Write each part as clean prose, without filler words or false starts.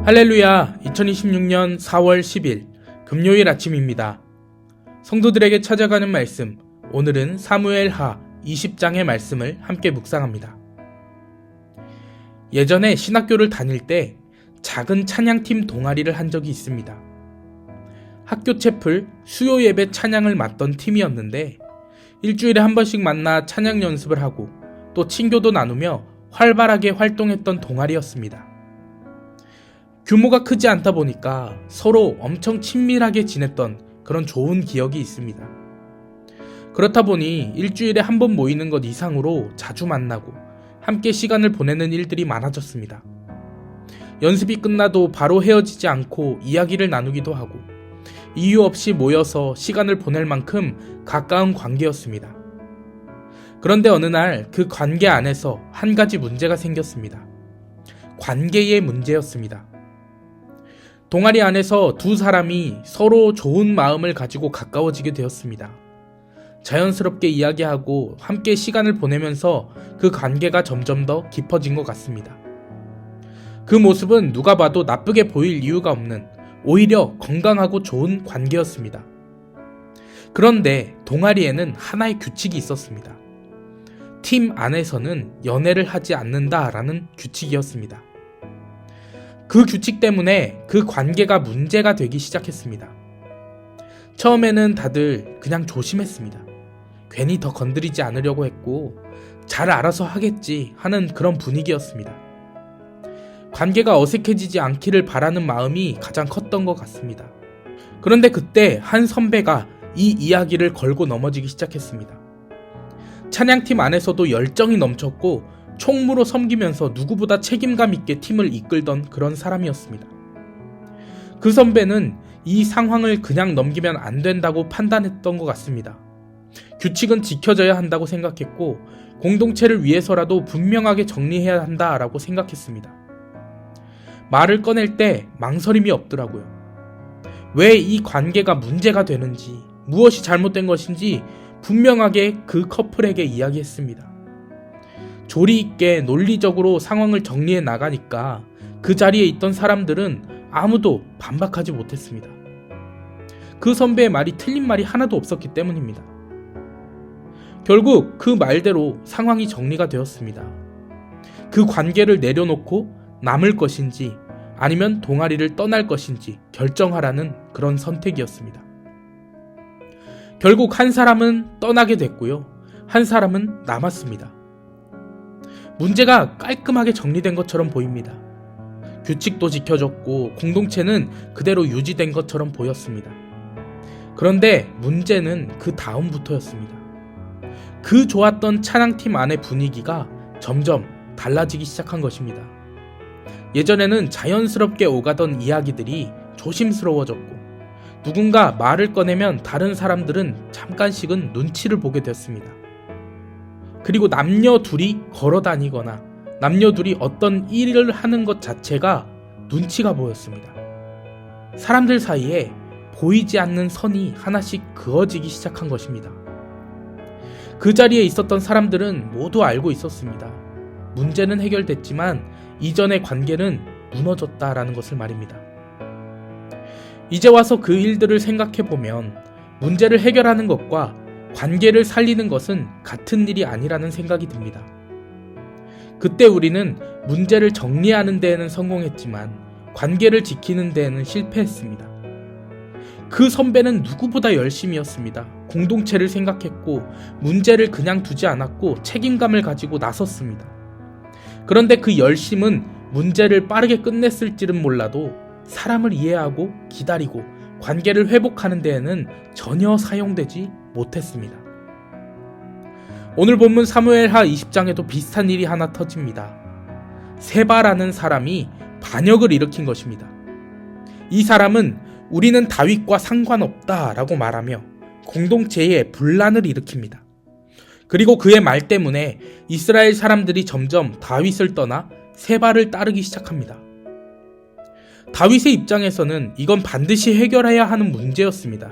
할렐루야, 2026년 4월 10일 금요일 아침입니다. 성도들에게 찾아가는 말씀, 오늘은 사무엘하 20장의 말씀을 함께 묵상합니다. 예전에 신학교를 다닐 때 작은 찬양팀 동아리를 한 적이 있습니다. 학교 채플 수요 예배 찬양을 맡던 팀이었는데 일주일에 한 번씩 만나 찬양 연습을 하고 또 친교도 나누며 활발하게 활동했던 동아리였습니다. 규모가 크지 않다 보니까 서로 엄청 친밀하게 지냈던 그런 좋은 기억이 있습니다. 그렇다 보니 일주일에 한 번 모이는 것 이상으로 자주 만나고 함께 시간을 보내는 일들이 많아졌습니다. 연습이 끝나도 바로 헤어지지 않고 이야기를 나누기도 하고 이유 없이 모여서 시간을 보낼 만큼 가까운 관계였습니다. 그런데 어느 날 그 관계 안에서 한 가지 문제가 생겼습니다. 관계의 문제였습니다. 동아리 안에서 두 사람이 서로 좋은 마음을 가지고 가까워지게 되었습니다. 자연스럽게 이야기하고 함께 시간을 보내면서 그 관계가 점점 더 깊어진 것 같습니다. 그 모습은 누가 봐도 나쁘게 보일 이유가 없는 오히려 건강하고 좋은 관계였습니다. 그런데 동아리에는 하나의 규칙이 있었습니다. 팀 안에서는 연애를 하지 않는다라는 규칙이었습니다. 그 규칙 때문에 그 관계가 문제가 되기 시작했습니다. 처음에는 다들 그냥 조심했습니다. 괜히 더 건드리지 않으려고 했고 잘 알아서 하겠지 하는 그런 분위기였습니다. 관계가 어색해지지 않기를 바라는 마음이 가장 컸던 것 같습니다. 그런데 그때 한 선배가 이 이야기를 걸고 넘어지기 시작했습니다. 찬양팀 안에서도 열정이 넘쳤고 총무로 섬기면서 누구보다 책임감 있게 팀을 이끌던 그런 사람이었습니다. 그 선배는 이 상황을 그냥 넘기면 안 된다고 판단했던 것 같습니다. 규칙은 지켜져야 한다고 생각했고 공동체를 위해서라도 분명하게 정리해야 한다라고 생각했습니다. 말을 꺼낼 때 망설임이 없더라고요. 왜 이 관계가 문제가 되는지, 무엇이 잘못된 것인지 분명하게 그 커플에게 이야기했습니다. 조리 있게 논리적으로 상황을 정리해 나가니까 그 자리에 있던 사람들은 아무도 반박하지 못했습니다. 그 선배의 말이 틀린 말이 하나도 없었기 때문입니다. 결국 그 말대로 상황이 정리가 되었습니다. 그 관계를 내려놓고 남을 것인지 아니면 동아리를 떠날 것인지 결정하라는 그런 선택이었습니다. 결국 한 사람은 떠나게 됐고요. 한 사람은 남았습니다. 문제가 깔끔하게 정리된 것처럼 보입니다. 규칙도 지켜졌고 공동체는 그대로 유지된 것처럼 보였습니다. 그런데 문제는 그 다음부터였습니다. 그 좋았던 찬양팀 안의 분위기가 점점 달라지기 시작한 것입니다. 예전에는 자연스럽게 오가던 이야기들이 조심스러워졌고 누군가 말을 꺼내면 다른 사람들은 잠깐씩은 눈치를 보게 됐습니다. 그리고 남녀 둘이 걸어 다니거나 남녀 둘이 어떤 일을 하는 것 자체가 눈치가 보였습니다. 사람들 사이에 보이지 않는 선이 하나씩 그어지기 시작한 것입니다. 그 자리에 있었던 사람들은 모두 알고 있었습니다. 문제는 해결됐지만 이전의 관계는 무너졌다라는 것을 말입니다. 이제 와서 그 일들을 생각해보면 문제를 해결하는 것과 관계를 살리는 것은 같은 일이 아니라는 생각이 듭니다. 그때 우리는 문제를 정리하는 데에는 성공했지만 관계를 지키는 데에는 실패했습니다. 그 선배는 누구보다 열심이었습니다. 공동체를 생각했고 문제를 그냥 두지 않았고 책임감을 가지고 나섰습니다. 그런데 그 열심은 문제를 빠르게 끝냈을지는 몰라도 사람을 이해하고 기다리고 관계를 회복하는 데에는 전혀 사용되지 못했습니다. 오늘 본문 사무엘하 20장에도 비슷한 일이 하나 터집니다. 세바라는 사람이 반역을 일으킨 것입니다. 이 사람은 우리는 다윗과 상관없다라고 말하며 공동체에 분란을 일으킵니다. 그리고 그의 말 때문에 이스라엘 사람들이 점점 다윗을 떠나 세바를 따르기 시작합니다. 다윗의 입장에서는 이건 반드시 해결해야 하는 문제였습니다.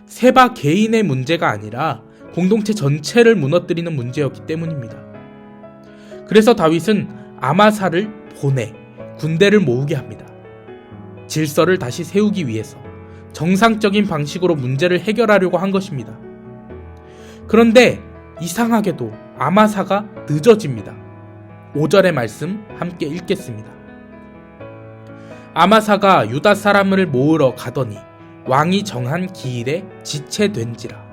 세바 개인의 문제가 아니라 공동체 전체를 무너뜨리는 문제였기 때문입니다. 그래서 다윗은 아마사를 보내 군대를 모으게 합니다. 질서를 다시 세우기 위해서 정상적인 방식으로 문제를 해결하려고 한 것입니다. 그런데 이상하게도 아마사가 늦어집니다. 5절의 말씀 함께 읽겠습니다. 아마사가 유다 사람을 모으러 가더니 왕이 정한 기일에 지체된지라.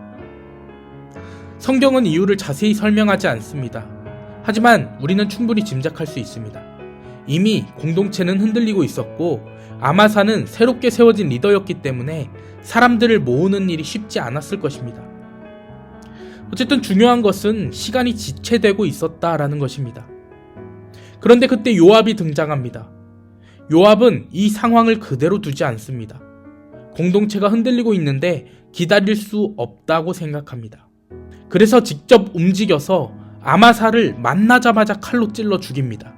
성경은 이유를 자세히 설명하지 않습니다. 하지만 우리는 충분히 짐작할 수 있습니다. 이미 공동체는 흔들리고 있었고 아마사는 새롭게 세워진 리더였기 때문에 사람들을 모으는 일이 쉽지 않았을 것입니다. 어쨌든 중요한 것은 시간이 지체되고 있었다라는 것입니다. 그런데 그때 요압이 등장합니다. 요압은 이 상황을 그대로 두지 않습니다. 공동체가 흔들리고 있는데 기다릴 수 없다고 생각합니다. 그래서 직접 움직여서 아마사를 만나자마자 칼로 찔러 죽입니다.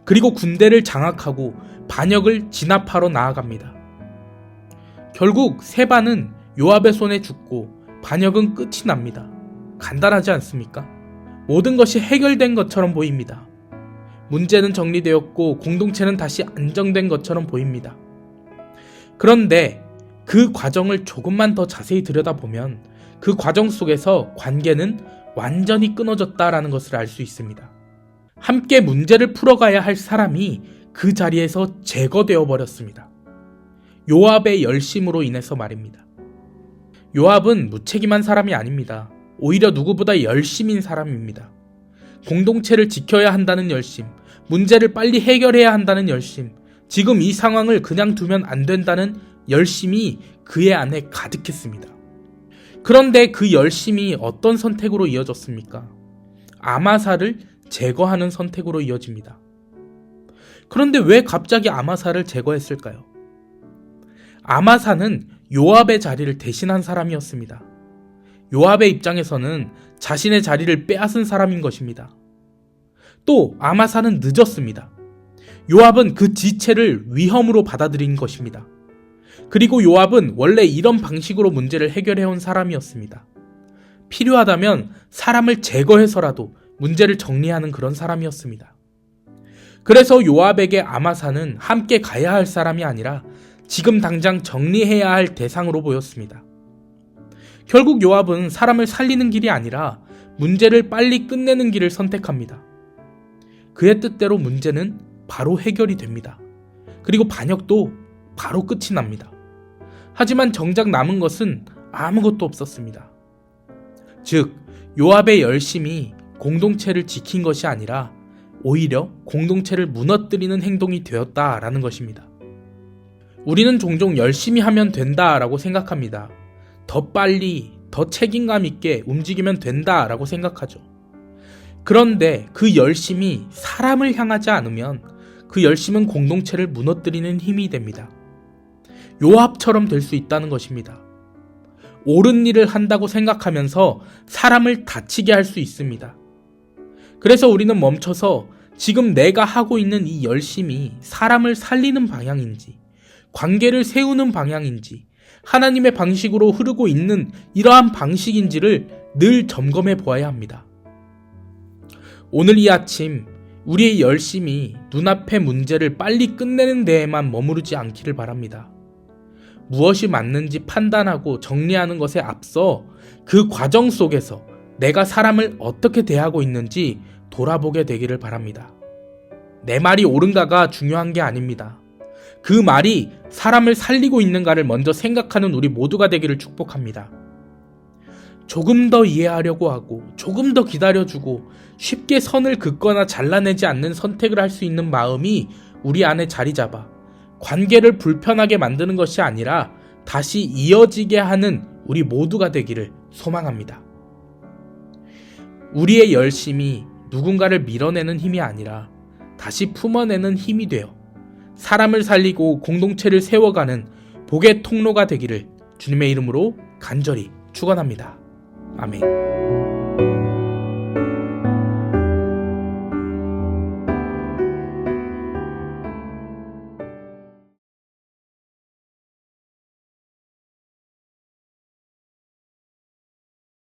그리고 군대를 장악하고 반역을 진압하러 나아갑니다. 결국 세바는 요압의 손에 죽고 반역은 끝이 납니다. 간단하지 않습니까? 모든 것이 해결된 것처럼 보입니다. 문제는 정리되었고 공동체는 다시 안정된 것처럼 보입니다. 그런데 그 과정을 조금만 더 자세히 들여다보면 그 과정 속에서 관계는 완전히 끊어졌다라는 것을 알 수 있습니다. 함께 문제를 풀어가야 할 사람이 그 자리에서 제거되어 버렸습니다. 요압의 열심으로 인해서 말입니다. 요압은 무책임한 사람이 아닙니다. 오히려 누구보다 열심인 사람입니다. 공동체를 지켜야 한다는 열심, 문제를 빨리 해결해야 한다는 열심, 지금 이 상황을 그냥 두면 안 된다는 열심이 그의 안에 가득했습니다. 그런데 그 열심이 어떤 선택으로 이어졌습니까? 아마사를 제거하는 선택으로 이어집니다. 그런데 왜 갑자기 아마사를 제거했을까요? 아마사는 요압의 자리를 대신한 사람이었습니다. 요압의 입장에서는 자신의 자리를 빼앗은 사람인 것입니다. 또 아마사는 늦었습니다. 요압은 그 지체를 위험으로 받아들인 것입니다. 그리고 요압은 원래 이런 방식으로 문제를 해결해온 사람이었습니다. 필요하다면 사람을 제거해서라도 문제를 정리하는 그런 사람이었습니다. 그래서 요압에게 아마사는 함께 가야 할 사람이 아니라 지금 당장 정리해야 할 대상으로 보였습니다. 결국 요압은 사람을 살리는 길이 아니라 문제를 빨리 끝내는 길을 선택합니다. 그의 뜻대로 문제는 바로 해결이 됩니다. 그리고 반역도 바로 끝이 납니다. 하지만 정작 남은 것은 아무것도 없었습니다. 즉, 요압의 열심이 공동체를 지킨 것이 아니라 오히려 공동체를 무너뜨리는 행동이 되었다라는 것입니다. 우리는 종종 열심히 하면 된다라고 생각합니다. 더 빨리, 더 책임감 있게 움직이면 된다라고 생각하죠. 그런데 그 열심이 사람을 향하지 않으면 그 열심은 공동체를 무너뜨리는 힘이 됩니다. 요압처럼 될 수 있다는 것입니다. 옳은 일을 한다고 생각하면서 사람을 다치게 할 수 있습니다. 그래서 우리는 멈춰서 지금 내가 하고 있는 이 열심이 사람을 살리는 방향인지, 관계를 세우는 방향인지, 하나님의 방식으로 흐르고 있는 이러한 방식인지를 늘 점검해 보아야 합니다. 오늘 이 아침 우리의 열심이 눈앞의 문제를 빨리 끝내는 데에만 머무르지 않기를 바랍니다. 무엇이 맞는지 판단하고 정리하는 것에 앞서 그 과정 속에서 내가 사람을 어떻게 대하고 있는지 돌아보게 되기를 바랍니다. 내 말이 옳은가가 중요한 게 아닙니다. 그 말이 사람을 살리고 있는가를 먼저 생각하는 우리 모두가 되기를 축복합니다. 조금 더 이해하려고 하고 조금 더 기다려주고 쉽게 선을 긋거나 잘라내지 않는 선택을 할 수 있는 마음이 우리 안에 자리 잡아 관계를 불편하게 만드는 것이 아니라 다시 이어지게 하는 우리 모두가 되기를 소망합니다. 우리의 열심이 누군가를 밀어내는 힘이 아니라 다시 품어내는 힘이 되어 사람을 살리고 공동체를 세워가는 복의 통로가 되기를 주님의 이름으로 간절히 축원합니다. 아멘.